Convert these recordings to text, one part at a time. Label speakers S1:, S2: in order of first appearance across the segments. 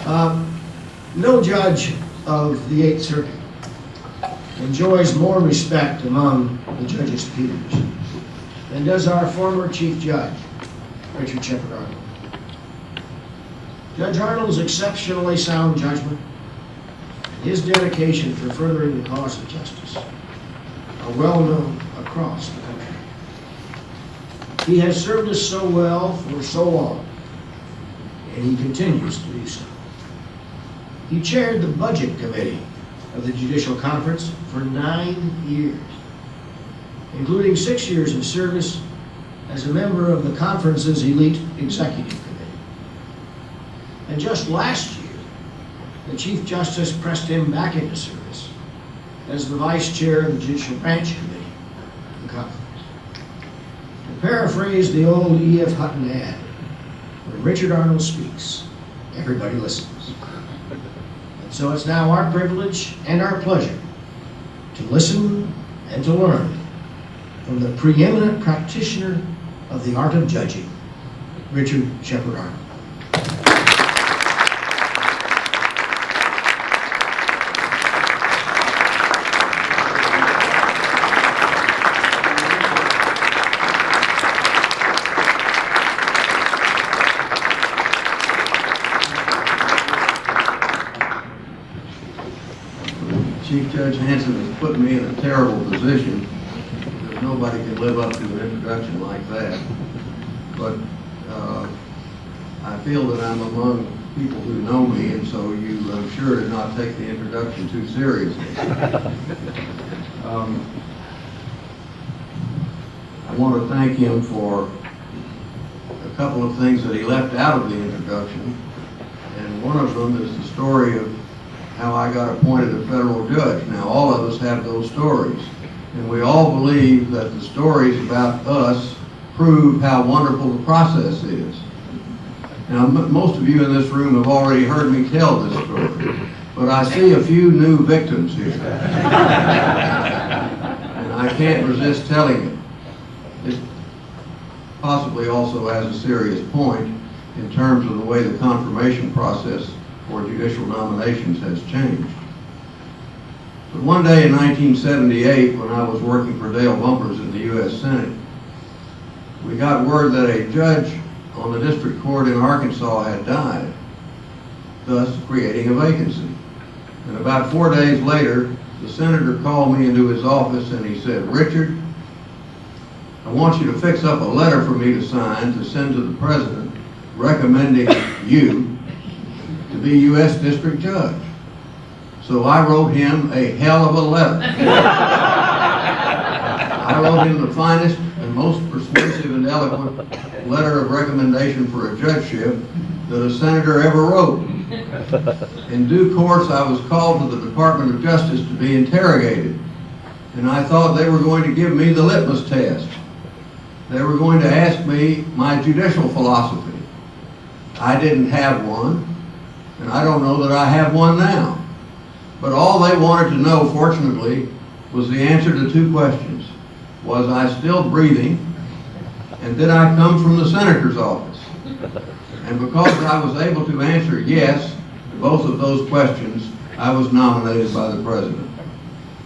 S1: No judge of the Eighth Circuit enjoys more respect among the judges' peers than does our former Chief Judge, Richard Shepard Arnold. Judge Arnold's exceptionally sound judgment, his dedication for furthering the cause of justice, are well known across the country. He has served us so well for so long, and he continues to do so. He chaired the Budget Committee of the Judicial Conference for 9 years, including 6 years of service as a member of the conference's elite executive committee. And just last year, the Chief Justice pressed him back into service as the Vice Chair of the Judicial Branch Committee of the conference. To paraphrase the old E.F. Hutton ad, when Richard Arnold speaks, everybody listens. And so it's now our privilege and our pleasure to listen and to learn from the preeminent practitioner of the art of judging, Richard Shepard Arnold.
S2: Chief Judge Hanson has put me in a terrible position because nobody can live up to an introduction like that. But I feel that I'm among people who know me, and so you, I'm sure, did not take the introduction too seriously. I want to thank him for a couple of things that he left out of the introduction, and one of them is the story of how I got appointed a federal judge. Now, all of us have those stories, and we all believe that the stories about us prove how wonderful the process is. Now, most of you in this room have already heard me tell this story, but I see a few new victims here, and I can't resist telling it. It possibly also has a serious point in terms of the way the confirmation process for judicial nominations has changed. But one day in 1978, when I was working for Dale Bumpers in the U.S. Senate, we got word that a judge on the district court in Arkansas had died, thus creating a vacancy. And about 4 days later, the senator called me into his office and he said, "Richard, I want you to fix up a letter for me to sign to send to the president recommending you to be U.S. District Judge." So I wrote him a hell of a letter. I wrote him the finest and most persuasive and eloquent letter of recommendation for a judgeship that a senator ever wrote. In due course, I was called to the Department of Justice to be interrogated, and I thought they were going to give me the litmus test. They were going to ask me my judicial philosophy. I didn't have one, and I don't know that I have one now. But all they wanted to know, fortunately, was the answer to two questions. Was I still breathing? And did I come from the senator's office? And because I was able to answer yes to both of those questions, I was nominated by the president.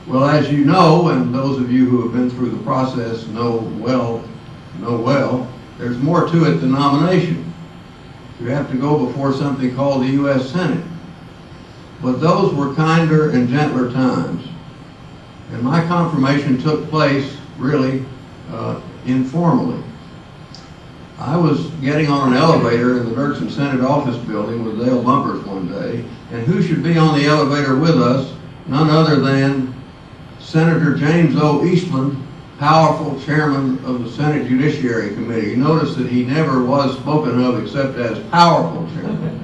S2: Well, as you know, and those of you who have been through the process know well, there's more to it than nomination. You have to go before something called the U.S. Senate. But those were kinder and gentler times. And my confirmation took place really informally. I was getting on an elevator in the Dirksen Senate office building with Dale Bumpers one day, and who should be on the elevator with us? None other than Senator James O. Eastland, powerful chairman of the Senate Judiciary Committee. Notice that he never was spoken of except as powerful chairman.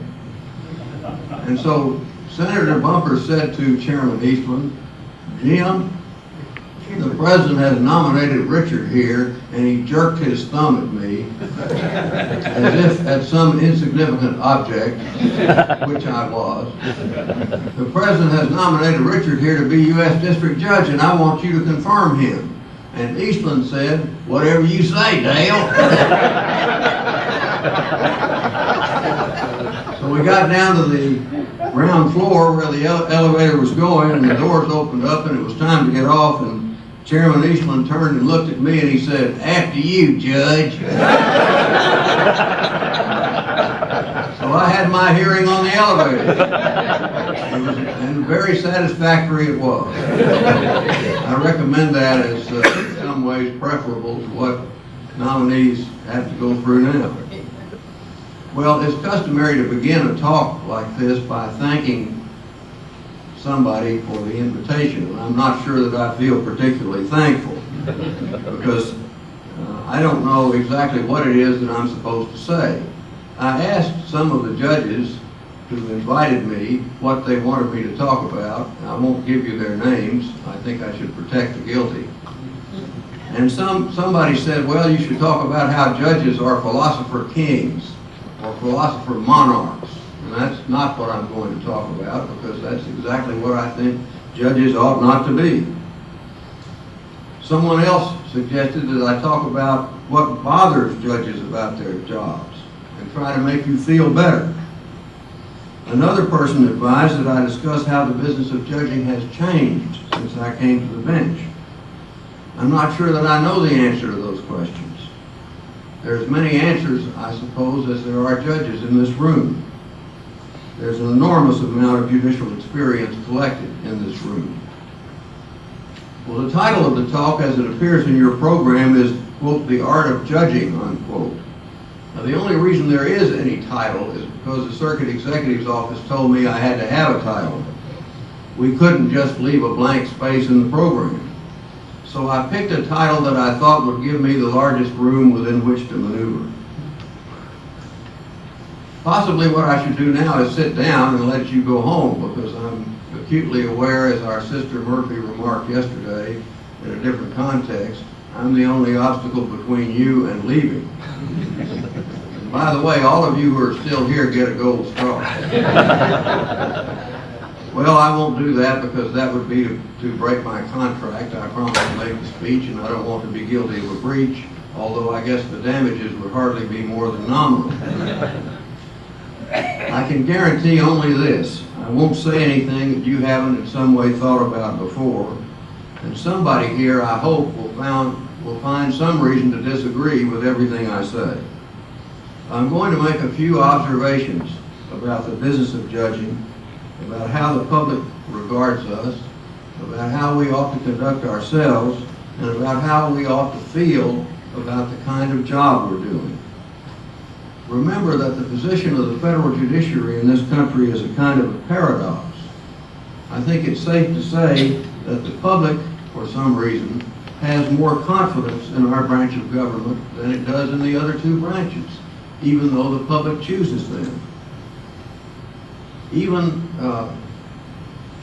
S2: And so Senator Bumpers said to Chairman Eastland, "Jim, the president has nominated Richard here," and he jerked his thumb at me as if at some insignificant object, which I was. "The president has nominated Richard here to be U.S. District Judge, and I want you to confirm him." And Eastland said, "Whatever you say, Dale." So So we got down to the ground floor where the elevator was going, and the doors opened up, and it was time to get off, and Chairman Eastman turned and looked at me, and he said, "After you, Judge." So I had my hearing on the elevator, and very satisfactory it was. I recommend that as in some ways preferable to what nominees have to go through now. Well, it's customary to begin a talk like this by thanking somebody for the invitation, and I'm not sure that I feel particularly thankful because I don't know exactly what it is that I'm supposed to say. I asked some of the judges who invited me what they wanted me to talk about. I won't give you their names. I think I should protect the guilty. And somebody said, well, you should talk about how judges are philosopher kings or philosopher monarchs. And that's not what I'm going to talk about, because that's exactly what I think judges ought not to be. Someone else suggested that I talk about what bothers judges about their jobs and try to make you feel better. Another person advised that I discuss how the business of judging has changed since I came to the bench. I'm not sure that I know the answer to those questions. There's many answers, I suppose, as there are judges in this room. There's an enormous amount of judicial experience collected in this room. Well, the title of the talk, as it appears in your program, is, quote, "The Art of Judging," unquote. Now, the only reason there is any title is because the Circuit Executive's Office told me I had to have a title. We couldn't just leave a blank space in the program. So I picked a title that I thought would give me the largest room within which to maneuver. Possibly what I should do now is sit down and let you go home, because I'm acutely aware, as our sister Murphy remarked yesterday in a different context, I'm the only obstacle between you and leaving. And by the way, all of you who are still here get a gold star. Well, I won't do that, because that would be to break my contract. I promised to make the speech, and I don't want to be guilty of a breach, although I guess the damages would hardly be more than nominal. I can guarantee only this: I won't say anything that you haven't in some way thought about before, and somebody here, I hope, will find some reason to disagree with everything I say. I'm going to make a few observations about the business of judging, about how the public regards us, about how we ought to conduct ourselves, and about how we ought to feel about the kind of job we're doing. Remember that the position of the federal judiciary in this country is a kind of a paradox. I think it's safe to say that the public, for some reason, has more confidence in our branch of government than it does in the other two branches, even though the public chooses them. Even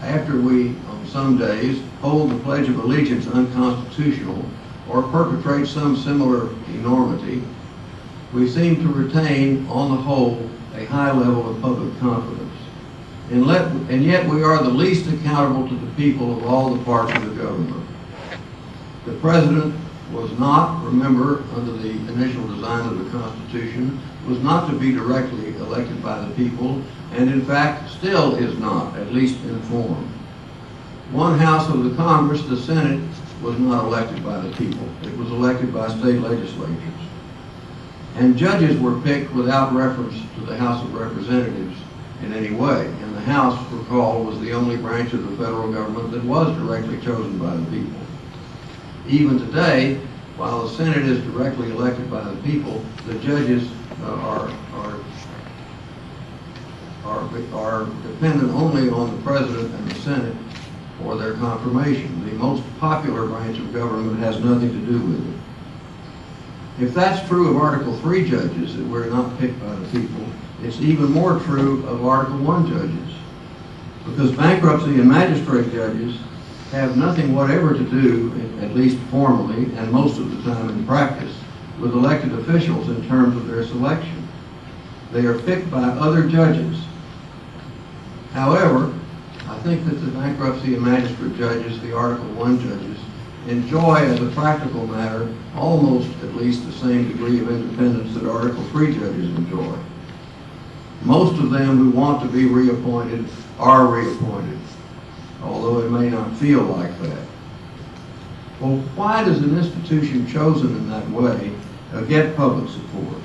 S2: after we, on some days, hold the Pledge of Allegiance unconstitutional or perpetrate some similar enormity, we seem to retain, on the whole, a high level of public confidence. And yet we are the least accountable to the people of all the parts of the government. The President was not, remember, under the initial design of the Constitution, was not to be directly elected by the people, and in fact still is not, at least in form. One house of the Congress, the Senate, was not elected by the people. It was elected by state legislatures. And judges were picked without reference to the House of Representatives in any way. And the House, recall, was the only branch of the federal government that was directly chosen by the people. Even today, while the Senate is directly elected by the people, the judges are dependent only on the President and the Senate for their confirmation. The most popular branch of government has nothing to do with it. If that's true of Article 3 judges, that we're not picked by the people, it's even more true of Article 1 judges. Because bankruptcy and magistrate judges have nothing whatever to do, at least formally, and most of the time in practice, with elected officials in terms of their selection. They are picked by other judges. However, I think that the bankruptcy and magistrate judges, the Article 1 judges, enjoy, as a practical matter, almost at least the same degree of independence that Article 3 judges enjoy. Most of them who want to be reappointed are reappointed, although it may not feel like that. Well, why does an institution chosen in that way get public support?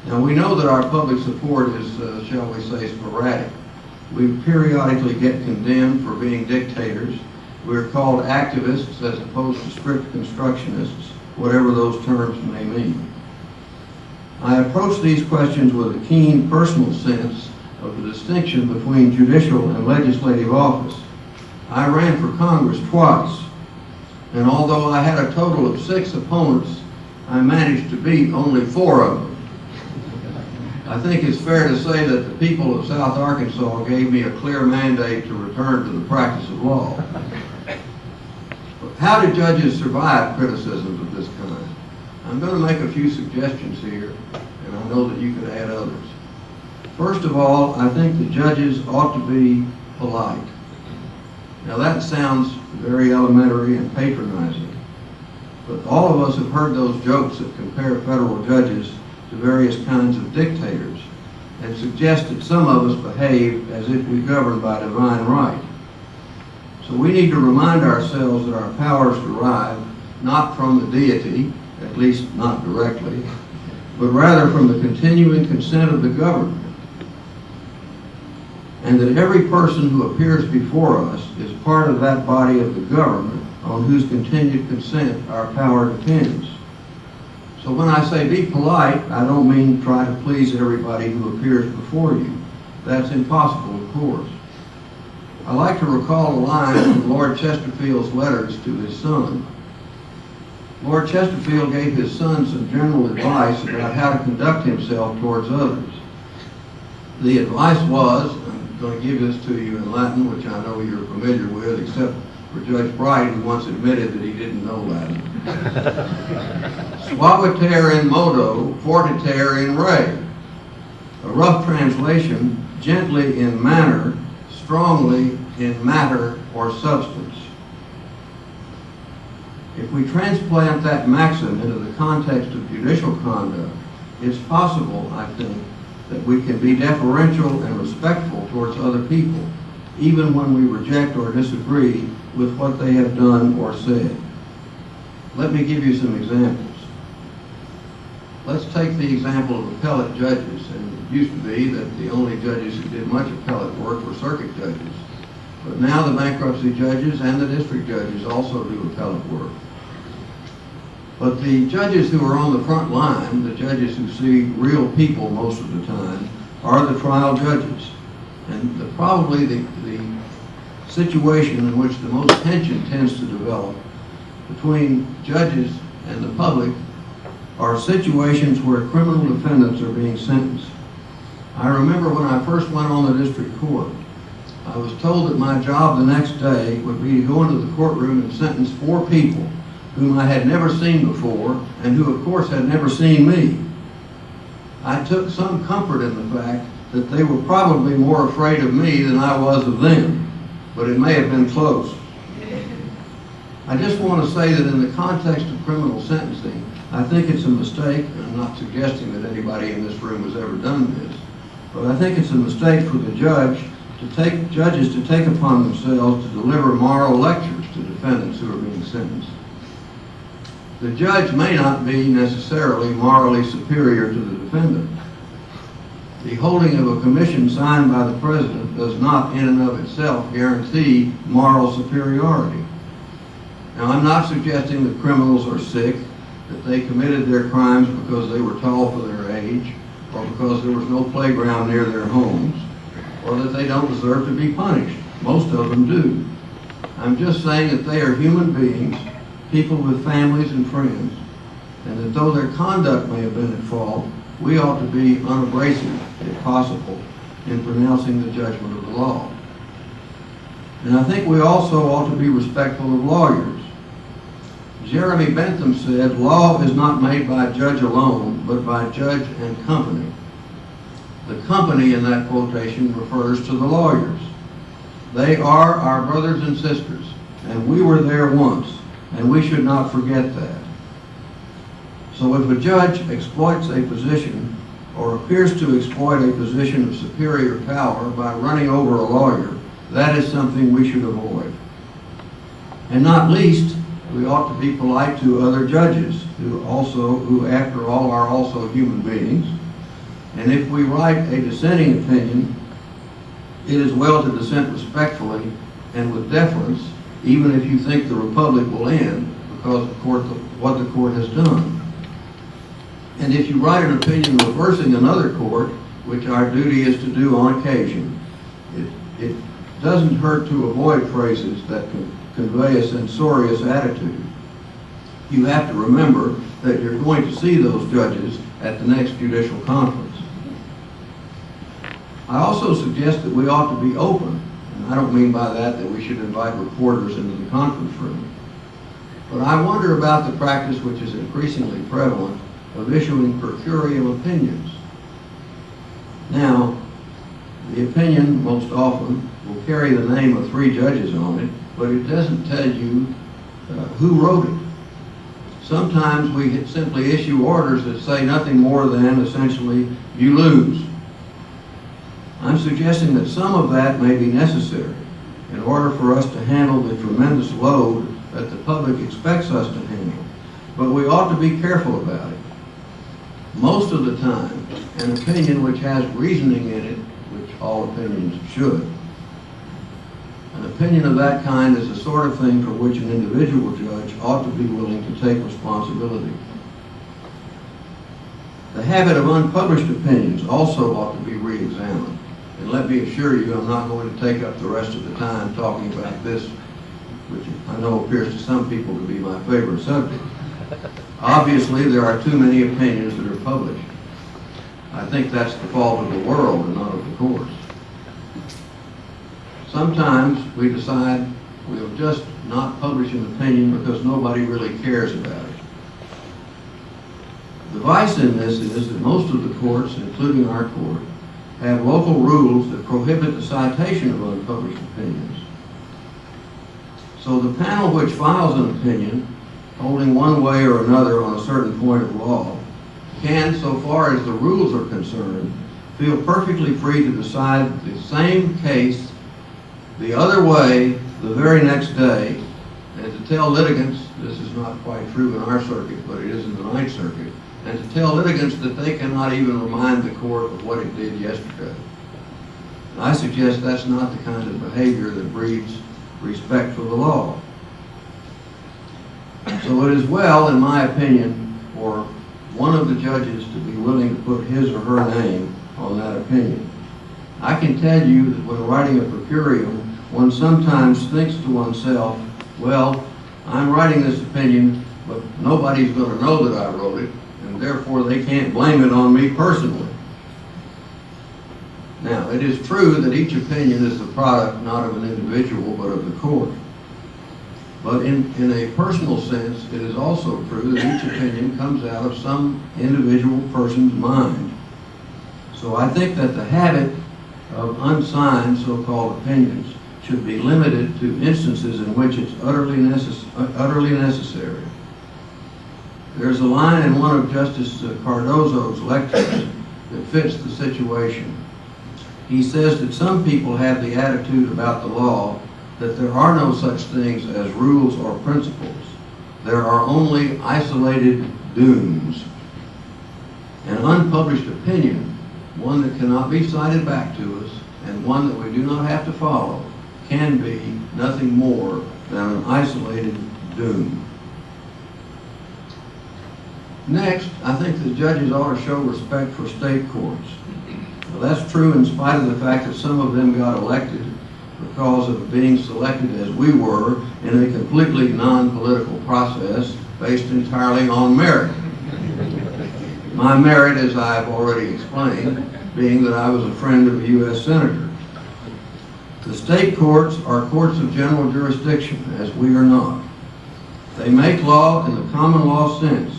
S2: Now, we know that our public support is, shall we say, sporadic. We periodically get condemned for being dictators. We're called activists as opposed to strict constructionists, whatever those terms may mean. I approach these questions with a keen personal sense of the distinction between judicial and legislative office. I ran for Congress twice, and although I had a total of 6 opponents, I managed to beat only 4 of them. I think it's fair to say that the people of South Arkansas gave me a clear mandate to return to the practice of law. How do judges survive criticisms of this kind? I'm going to make a few suggestions here, and I know that you could add others. First of all, I think the judges ought to be polite. Now that sounds very elementary and patronizing, but all of us have heard those jokes that compare federal judges to various kinds of dictators and suggest that some of us behave as if we govern by divine right. So we need to remind ourselves that our powers derive not from the deity, at least not directly, but rather from the continuing consent of the government, and that every person who appears before us is part of that body of the government on whose continued consent our power depends. So when I say be polite, I don't mean try to please everybody who appears before you. That's impossible, of course. I like to recall a line from Lord Chesterfield's letters to his son. Lord Chesterfield gave his son some general advice about how to conduct himself towards others. The advice was, I'm going to give this to you in Latin, which I know you're familiar with, except for Judge Bright, who once admitted that he didn't know Latin. Suaviter in modo, fortiter in re. A rough translation, gently in manner, strongly in matter or substance. If we transplant that maxim into the context of judicial conduct, it's possible, I think, that we can be deferential and respectful towards other people, even when we reject or disagree with what they have done or said. Let me give you some examples. Let's take the example of appellate judges, and it used to be that the only judges who did much appellate work were circuit judges. But now the bankruptcy judges and the district judges also do appellate work. But the judges who are on the front line, the judges who see real people most of the time, are the trial judges. And probably the situation in which the most tension tends to develop between judges and the public are situations where criminal defendants are being sentenced. I remember when I first went on the district court, I was told that my job the next day would be to go into the courtroom and sentence 4 people whom I had never seen before and who, of course, had never seen me. I took some comfort in the fact that they were probably more afraid of me than I was of them, but it may have been close. I just want to say that in the context of criminal sentencing, I think it's a mistake, and I'm not suggesting that anybody in this room has ever done this, but I think it's a mistake for the judges to take upon themselves to deliver moral lectures to defendants who are being sentenced. The judge may not be necessarily morally superior to the defendant. The holding of a commission signed by the president does not in and of itself guarantee moral superiority. Now, I'm not suggesting that criminals are sick, that they committed their crimes because they were tall for their age, or because there was no playground near their homes, or that they don't deserve to be punished. Most of them do. I'm just saying that they are human beings, people with families and friends, and that though their conduct may have been at fault, we ought to be unabrasive, if possible, in pronouncing the judgment of the law. And I think we also ought to be respectful of lawyers. Jeremy Bentham said, "Law is not made by a judge alone, but by judge and company." The company in that quotation refers to the lawyers. They are our brothers and sisters, and we were there once, and we should not forget that. So if a judge exploits a position or appears to exploit a position of superior power by running over a lawyer, that is something we should avoid. And not least, we ought to be polite to other judges who after all are also human beings. And if we write a dissenting opinion, it is well to dissent respectfully and with deference, even if you think the republic will end because of what the court has done. And if you write an opinion reversing another court, which our duty is to do on occasion, it doesn't hurt to avoid phrases that can convey a censorious attitude. You have to remember that you're going to see those judges at the next judicial conference. I also suggest that we ought to be open, and I don't mean by that we should invite reporters into the conference room. But I wonder about the practice, which is increasingly prevalent, of issuing per curiam opinions. Now, the opinion most often will carry the name of 3 judges on it, but it doesn't tell you who wrote it. Sometimes we simply issue orders that say nothing more than, essentially, you lose. I'm suggesting that some of that may be necessary in order for us to handle the tremendous load that the public expects us to handle. But we ought to be careful about it. Most of the time, an opinion which has reasoning in it, which all opinions should, an opinion of that kind is the sort of thing for which an individual judge ought to be willing to take responsibility. The habit of unpublished opinions also ought to be re-examined. And let me assure you, I'm not going to take up the rest of the time talking about this, which I know appears to some people to be my favorite subject. Obviously, there are too many opinions that are published. I think that's the fault of the world and not of the courts. Sometimes we decide we'll just not publish an opinion because nobody really cares about it. The vice in this is that most of the courts, including our court, have local rules that prohibit the citation of unpublished opinions. So the panel which files an opinion, holding one way or another on a certain point of law, can, so far as the rules are concerned, feel perfectly free to decide the same case the other way the very next day, and to tell litigants, this is not quite true in our circuit, but it is in the Ninth Circuit, and to tell litigants that they cannot even remind the court of what it did yesterday. And I suggest that's not the kind of behavior that breeds respect for the law. So it is well, in my opinion, for one of the judges to be willing to put his or her name on that opinion. I can tell you that when writing a per curiam, one sometimes thinks to oneself, well, I'm writing this opinion, but nobody's going to know that I wrote it, and therefore they can't blame it on me personally. Now, it is true that each opinion is the product not of an individual, but of the court. But in a personal sense, it is also true that each opinion comes out of some individual person's mind. So I think that the habit of unsigned so-called opinions should be limited to instances in which it's utterly necessary. There's a line in one of Justice Cardozo's lectures that fits the situation. He says that some people have the attitude about the law that there are no such things as rules or principles. There are only isolated dooms. An unpublished opinion, one that cannot be cited back to us, and one that we do not have to follow, can be nothing more than an isolated doom. Next, I think the judges ought to show respect for state courts. Well, that's true in spite of the fact that some of them got elected because of being selected as we were in a completely non-political process based entirely on merit. My merit, as I've already explained, being that I was a friend of a U.S. Senator. The state courts are courts of general jurisdiction, as we are not. They make law in the common law sense,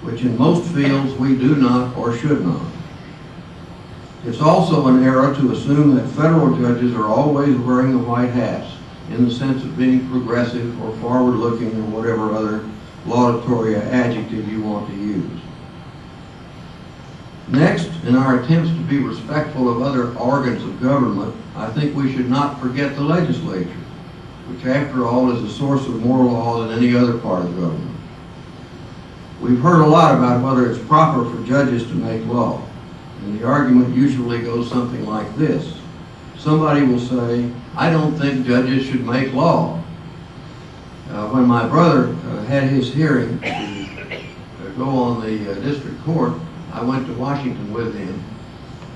S2: which in most fields we do not or should not. It's also an error to assume that federal judges are always wearing the white hats in the sense of being progressive or forward-looking or whatever other laudatory adjective you want to use. Next, in our attempts to be respectful of other organs of government, I think we should not forget the legislature, which after all is a source of more law than any other part of government. We've heard a lot about whether it's proper for judges to make law, and the argument usually goes something like this. Somebody will say, I don't think judges should make law. When my brother had his hearing to go on the district court, I went to Washington with him,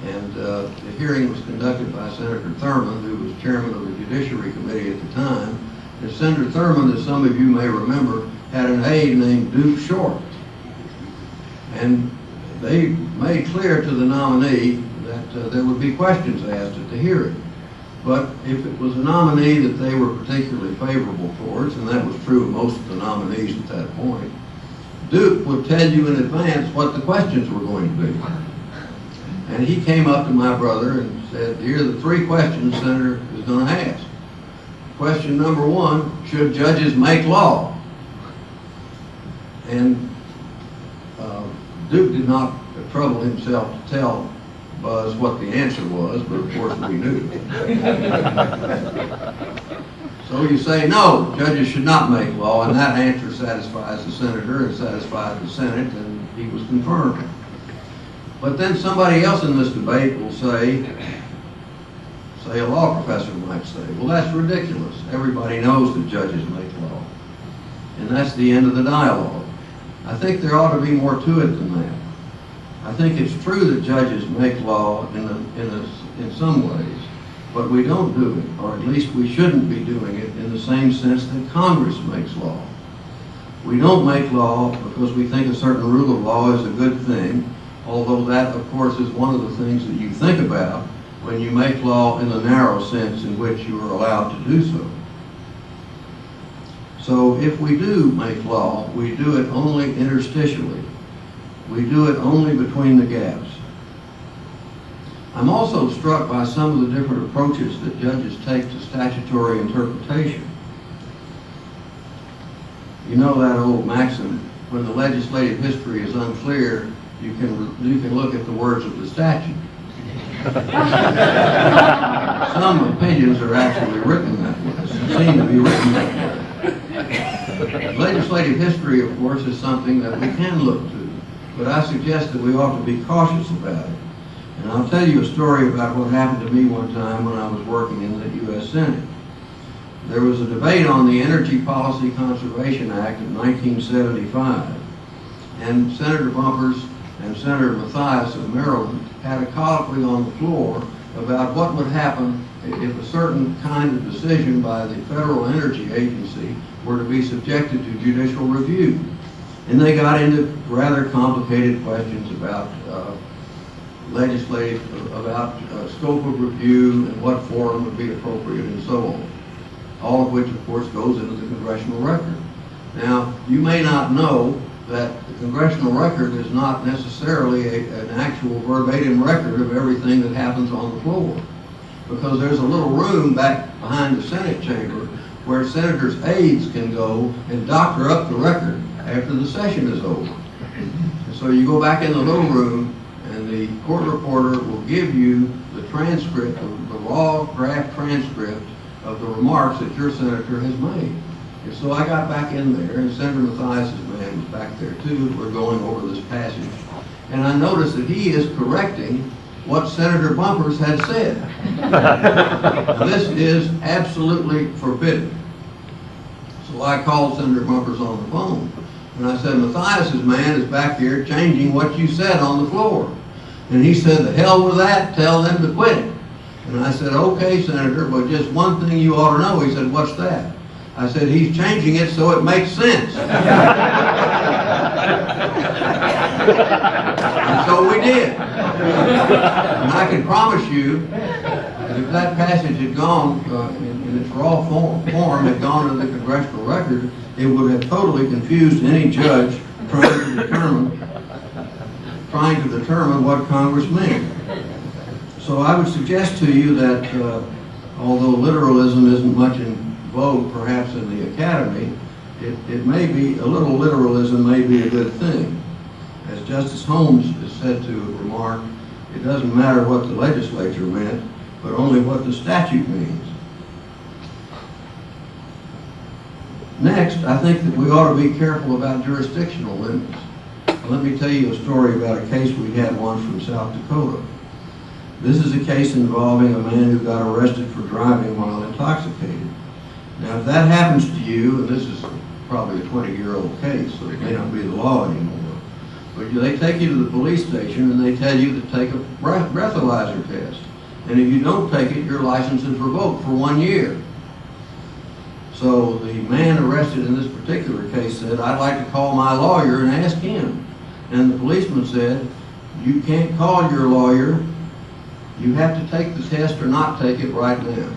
S2: and the hearing was conducted by Senator Thurmond, who was chairman of the Judiciary Committee at the time. And Senator Thurmond, as some of you may remember, had an aide named Duke Short. And they made clear to the nominee that there would be questions asked at the hearing. But if it was a nominee that they were particularly favorable towards, and that was true of most of the nominees at that point, Duke would tell you in advance what the questions were going to be. And he came up to my brother and said, here are the 3 questions the senator is going to ask. Question number 1, should judges make law? And Duke did not trouble himself to tell Buzz what the answer was, but of course we knew. So you say, no, judges should not make law, and that answer satisfies the senator and satisfies the Senate, and he was confirmed. But then somebody else in this debate will say a law professor might say, well, that's ridiculous. Everybody knows that judges make law. And that's the end of the dialogue. I think there ought to be more to it than that. I think it's true that judges make law in some ways, but we don't do it, or at least we shouldn't be doing it in the same sense that Congress makes law. We don't make law because we think a certain rule of law is a good thing, although that, of course, is one of the things that you think about when you make law in the narrow sense in which you are allowed to do so. So if we do make law, we do it only interstitially. We do it only between the gaps. I'm also struck by some of the different approaches that judges take to statutory interpretation. You know that old maxim, when the legislative history is unclear, you can look at the words of the statute. Some opinions are actually written that way, seem to be written that way. Legislative history, of course, is something that we can look to, but I suggest that we ought to be cautious about it. And I'll tell you a story about what happened to me one time when I was working in the U.S. Senate. There was a debate on the Energy Policy Conservation Act of 1975, and Senator Bumpers and Senator Mathias of Maryland had a colloquy on the floor about what would happen if a certain kind of decision by the Federal Energy Agency were to be subjected to judicial review. And they got into rather complicated questions about scope of review and what forum would be appropriate and so on. All of which, of course, goes into the congressional record. Now, you may not know that the congressional record is not necessarily an actual verbatim record of everything that happens on the floor, because there's a little room back behind the Senate chamber where senators' aides can go and doctor up the record after the session is over. And so you go back in the little room, and the court reporter will give you the transcript, the raw draft transcript of the remarks that your senator has made. And so I got back in there, and Senator Mathias' man was back there too. We're going over this passage. And I noticed that he is correcting what Senator Bumpers had said. Now, this is absolutely forbidden. So I called Senator Bumpers on the phone. And I said, Mathias' man is back here changing what you said on the floor. And he said, the hell with that, tell them to quit it. And I said, okay, Senator, but just one thing you ought to know. He said, what's that? I said, he's changing it so it makes sense. And so we did. And I can promise you that if that passage had gone in its raw form, had gone into the congressional record, it would have totally confused any judge trying to determine what Congress meant. So I would suggest to you that although literalism isn't much in vogue perhaps in the academy, it may be, a little literalism may be a good thing. As as Justice Holmes is said to remark, it doesn't matter what the legislature meant, but only what the statute means. Next, I think that we ought to be careful about jurisdictional limits. Let me tell you a story about a case we had once from South Dakota. This is a case involving a man who got arrested for driving while intoxicated. Now, if that happens to you, and this is probably a 20-year-old case, so it may not be the law anymore, but they take you to the police station and they tell you to take a breathalyzer test. And if you don't take it, your license is revoked for 1 year. So the man arrested in this particular case said, I'd like to call my lawyer and ask him. And the policeman said, you can't call your lawyer. You have to take the test or not take it right now.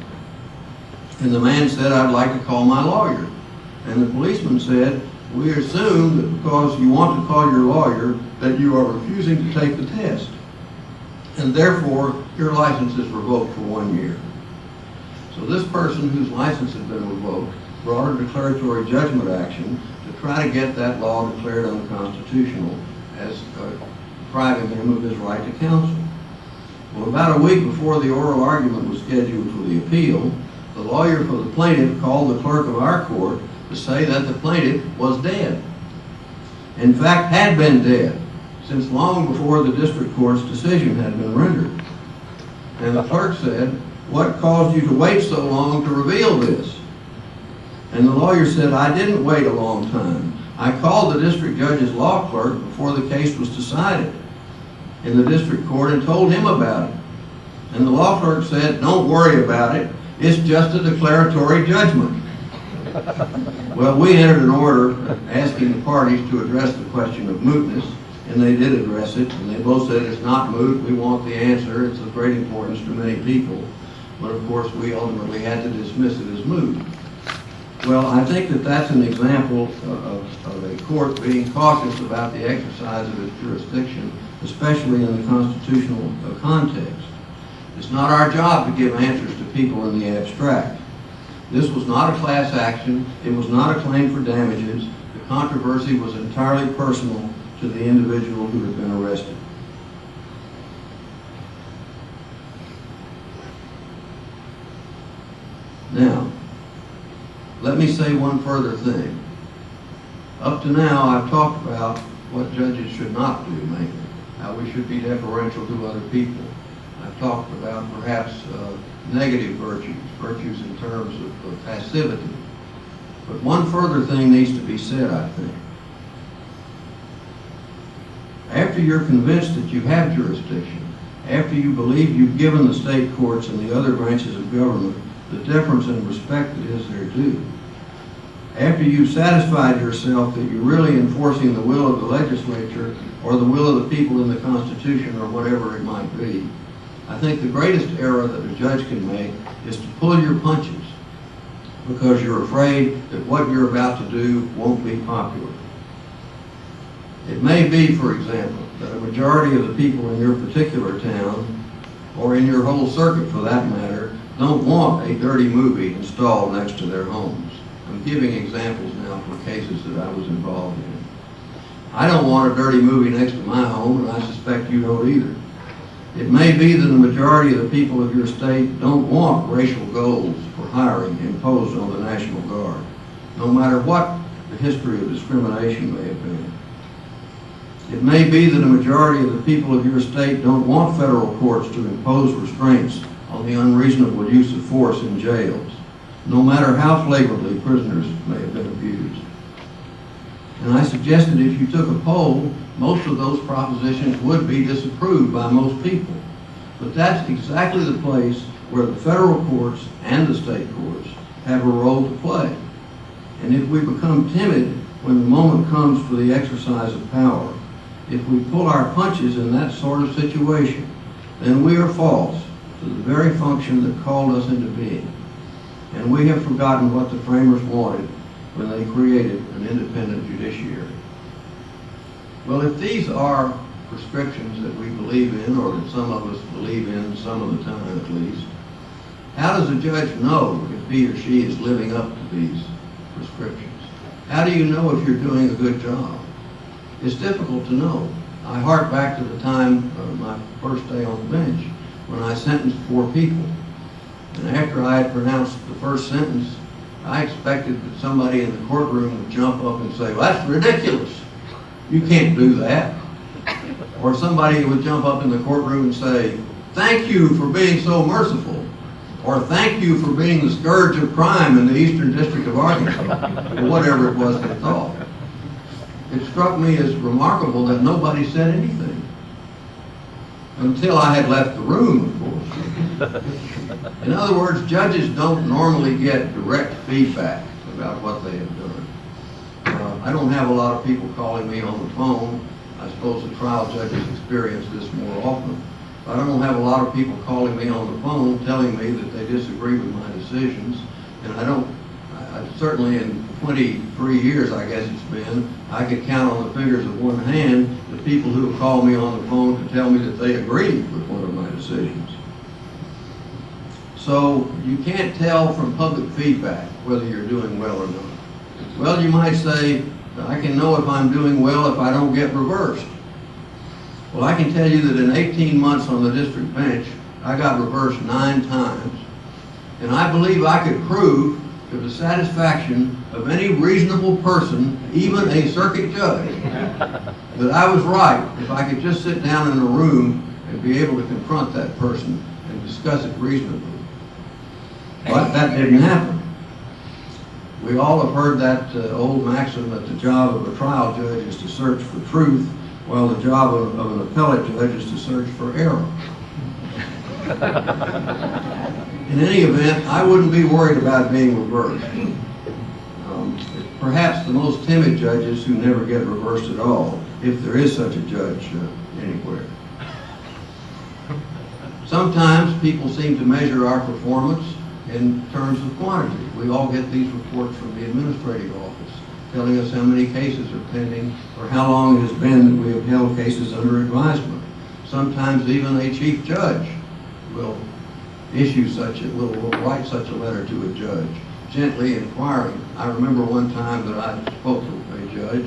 S2: And the man said, I'd like to call my lawyer. And the policeman said, we assume that because you want to call your lawyer, that you are refusing to take the test. And therefore, your license is revoked for 1 year. So this person whose license had been revoked brought a declaratory judgment action to try to get that law declared unconstitutional as depriving him of his right to counsel. Well, about a week before the oral argument was scheduled for the appeal, the lawyer for the plaintiff called the clerk of our court to say that the plaintiff was dead. In fact, had been dead since long before the district court's decision had been rendered. And the clerk said, what caused you to wait so long to reveal this? And the lawyer said, I didn't wait a long time. I called the district judge's law clerk before the case was decided in the district court and told him about it. And the law clerk said, don't worry about it. It's just a declaratory judgment. Well, we entered an order asking the parties to address the question of mootness, and they did address it, and they both said it's not moot, we want the answer, it's of great importance to many people. But of course, we ultimately had to dismiss it as moot. Well, I think that that's an example of a court being cautious about the exercise of its jurisdiction, especially in the constitutional context. It's not our job to give answers to people in the abstract. This was not a class action. It was not a claim for damages. The controversy was entirely personal to the individual who had been arrested. Now, let me say one further thing. Up to now, I've talked about what judges should not do, mainly, how we should be deferential to other people. I've talked about perhaps negative virtues in terms of passivity. But one further thing needs to be said, I think. After you're convinced that you have jurisdiction, after you believe you've given the state courts and the other branches of government the deference and respect that is their due, after you've satisfied yourself that you're really enforcing the will of the legislature or the will of the people in the Constitution or whatever it might be, I think the greatest error that a judge can make is to pull your punches because you're afraid that what you're about to do won't be popular. It may be, for example, that a majority of the people in your particular town, or in your whole circuit for that matter, don't want a dirty movie installed next to their homes. I'm giving examples now for cases that I was involved in. I don't want a dirty movie next to my home, and I suspect you don't either. It may be that the majority of the people of your state don't want racial goals for hiring imposed on the National Guard, no matter what the history of discrimination may have been. It may be that a majority of the people of your state don't want federal courts to impose restraints on the unreasonable use of force in jails, no matter how flagrantly prisoners may have been abused. And I suggested if you took a poll, most of those propositions would be disapproved by most people. But that's exactly the place where the federal courts and the state courts have a role to play. And if we become timid when the moment comes for the exercise of power, if we pull our punches in that sort of situation, then we are false to the very function that called us into being. And we have forgotten what the framers wanted when they created an independent judiciary. Well, if these are prescriptions that we believe in, or that some of us believe in some of the time at least, how does a judge know if he or she is living up to these prescriptions? How do you know if you're doing a good job? It's difficult to know I hark back to the time of my first day on the bench when I sentenced 4 people. And after I had pronounced the first sentence, I expected that somebody in the courtroom would jump up and say, "Well, that's ridiculous. You can't do that." Or somebody would jump up in the courtroom and say, "Thank you for being so merciful," or "Thank you for being the scourge of crime in the Eastern District of Arkansas," or whatever it was they thought. It struck me as remarkable that nobody said anything. Until I had left the room, of course. In other words, judges don't normally get direct feedback about what they have done. I don't have a lot of people calling me on the phone. I suppose the trial judges experience this more often. I don't have a lot of people calling me on the phone telling me that they disagree with my decisions. And I certainly in 23 years, I guess it's been, I could count on the fingers of one hand the people who have called me on the phone to tell me that they agree with one of my decisions. So you can't tell from public feedback whether you're doing well or not. Well, you might say, I can know if I'm doing well if I don't get reversed. Well, I can tell you that in 18 months on the district bench, I got reversed 9 times. And I believe I could prove to the satisfaction of any reasonable person, even a circuit judge, that I was right if I could just sit down in a room and be able to confront that person and discuss it reasonably. But that didn't happen. We all have heard that old maxim that the job of a trial judge is to search for truth, while the job of an appellate judge is to search for error. In any event, I wouldn't be worried about being reversed. Perhaps the most timid judges who never get reversed at all, if there is such a judge anywhere. Sometimes people seem to measure our performance in terms of quantity. We all get these reports from the administrative office telling us how many cases are pending or how long it has been that we have held cases under advisement. Sometimes even a chief judge will will write such a letter to a judge, gently inquiring. I remember one time that I spoke to a judge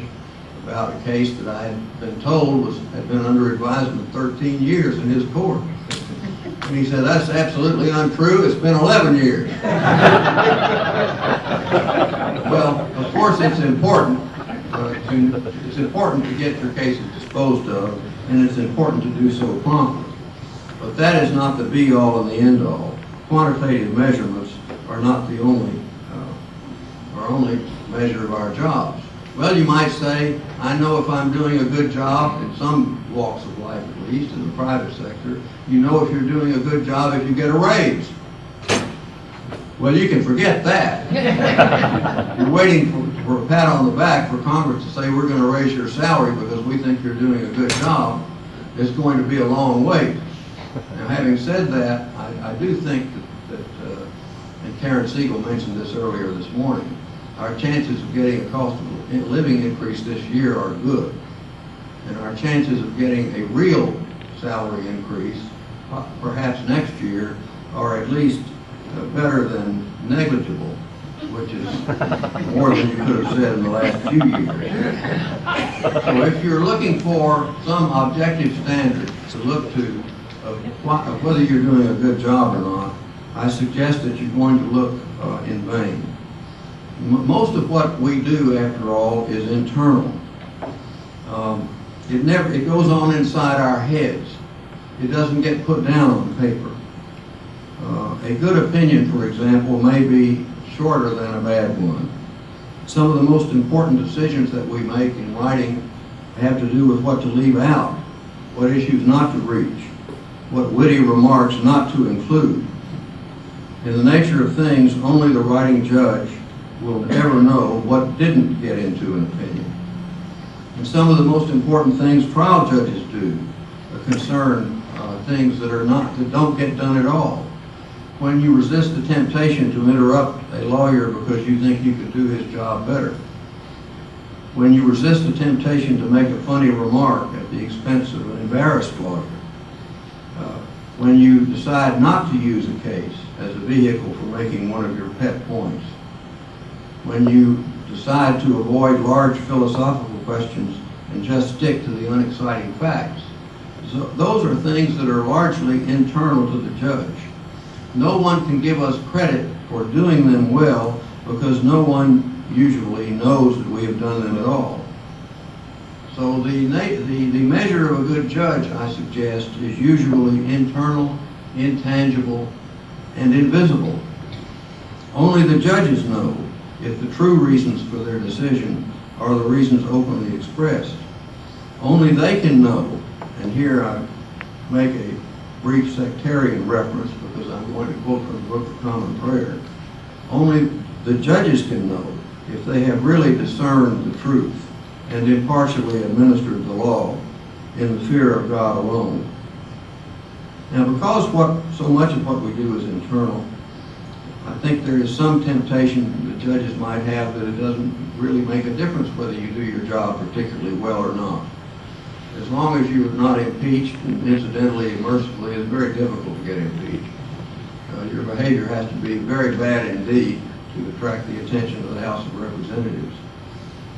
S2: about a case that I had been told had been under advisement 13 years in his court. And he said, "That's absolutely untrue. It's been 11 years." Well, of course it's important. It's important to get your cases disposed of, and it's important to do so promptly. But that is not the be-all and the end-all. Quantitative measurements are not the only measure of our jobs. Well, you might say, I know if I'm doing a good job in some walks of life, at least in the private sector. You know if you're doing a good job if you get a raise. Well, you can forget that. You're waiting for a pat on the back for Congress to say we're going to raise your salary because we think you're doing a good job. It's going to be a long wait. Now, having said that, I do think that and Karen Siegel mentioned this earlier this morning, our chances of getting a cost of living increase this year are good. And our chances of getting a real salary increase, perhaps next year, are at least better than negligible, which is more than you could have said in the last few years. So if you're looking for some objective standard to look to of whether you're doing a good job or not, I suggest that you're going to look in vain. Most of what we do, after all, is internal. It goes on inside our heads. It doesn't get put down on paper. A good opinion, for example, may be shorter than a bad one. Some of the most important decisions that we make in writing have to do with what to leave out, what issues not to reach, what witty remarks not to include. In the nature of things, only the writing judge will ever know what didn't get into an opinion. And some of the most important things trial judges do concern things that don't get done at all. When you resist the temptation to interrupt a lawyer because you think you could do his job better. When you resist the temptation to make a funny remark at the expense of an embarrassed lawyer. When you decide not to use a case as a vehicle for making one of your pet points. When you decide to avoid large philosophical questions and just stick to the unexciting facts. So those are things that are largely internal to the judge. No one can give us credit for doing them well because no one usually knows that we have done them at all. So the measure of a good judge, I suggest, is usually internal, intangible, and invisible. Only the judges know if the true reasons for their decision are the reasons openly expressed. Only they can know, and here I make a brief sectarian reference because I'm going to quote from the Book of Common Prayer. Only the judges can know if they have really discerned the truth and impartially administered the law in the fear of God alone. Now, because so much of what we do is internal, I think there is some temptation the judges might have that it doesn't really make a difference whether you do your job particularly well or not. As long as you are not impeached, and incidentally, mercifully, it's very difficult to get impeached. Your behavior has to be very bad indeed to attract the attention of the House of Representatives.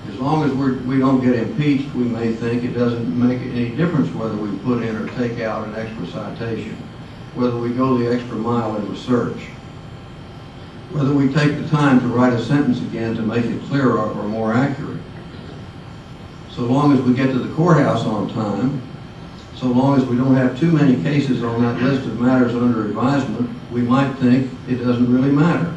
S2: As long as we don't get impeached, we may think it doesn't make any difference whether we put in or take out an extra citation, whether we go the extra mile in research, whether we take the time to write a sentence again to make it clearer or more accurate. So long as we get to the courthouse on time, so long as we don't have too many cases on that list of matters under advisement, we might think it doesn't really matter,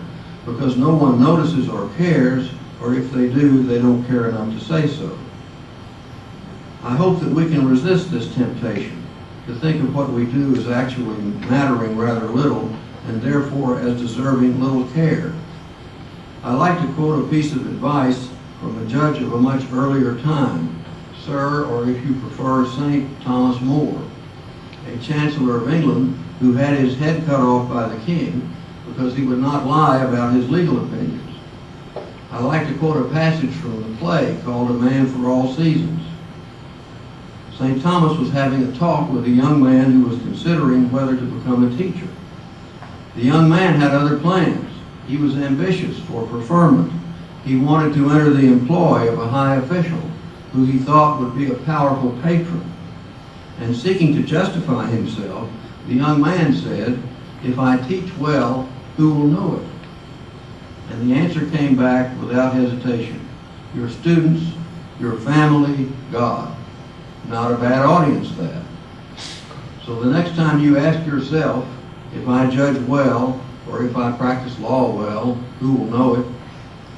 S2: because no one notices or cares, or if they do, they don't care enough to say so. I hope that we can resist this temptation to think of what we do as actually mattering rather little, and therefore as deserving little care. I like to quote a piece of advice from a judge of a much earlier time, Sir, or if you prefer, St. Thomas More, a Chancellor of England who had his head cut off by the king because he would not lie about his legal opinions. I like to quote a passage from the play called A Man for All Seasons. St. Thomas was having a talk with a young man who was considering whether to become a teacher. The young man had other plans. He was ambitious for preferment. He wanted to enter the employ of a high official who he thought would be a powerful patron. And seeking to justify himself, the young man said, "If I teach well, who will know it?" And the answer came back without hesitation: your students, your family, God. Not a bad audience, that. So the next time you ask yourself, if I judge well, or if I practice law well, who will know it?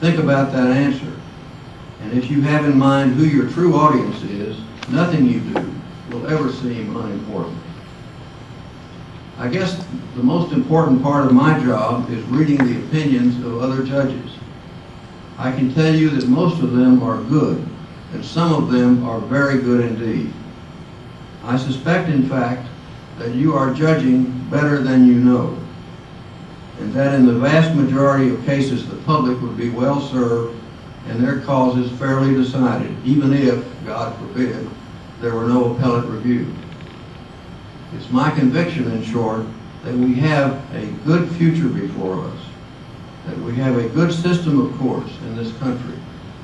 S2: Think about that answer. And if you have in mind who your true audience is, nothing you do will ever seem unimportant. I guess the most important part of my job is reading the opinions of other judges. I can tell you that most of them are good, and some of them are very good indeed. I suspect, in fact, that you are judging better than you know, and that in the vast majority of cases the public would be well served and their causes fairly decided, even if, God forbid, there were no appellate review. It's my conviction, in short, that we have a good future before us, that we have a good system of courts in this country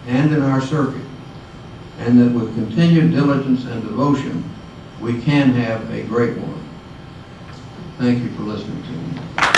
S2: and in our circuit, and that with continued diligence and devotion, we can have a great one. Thank you for listening to me.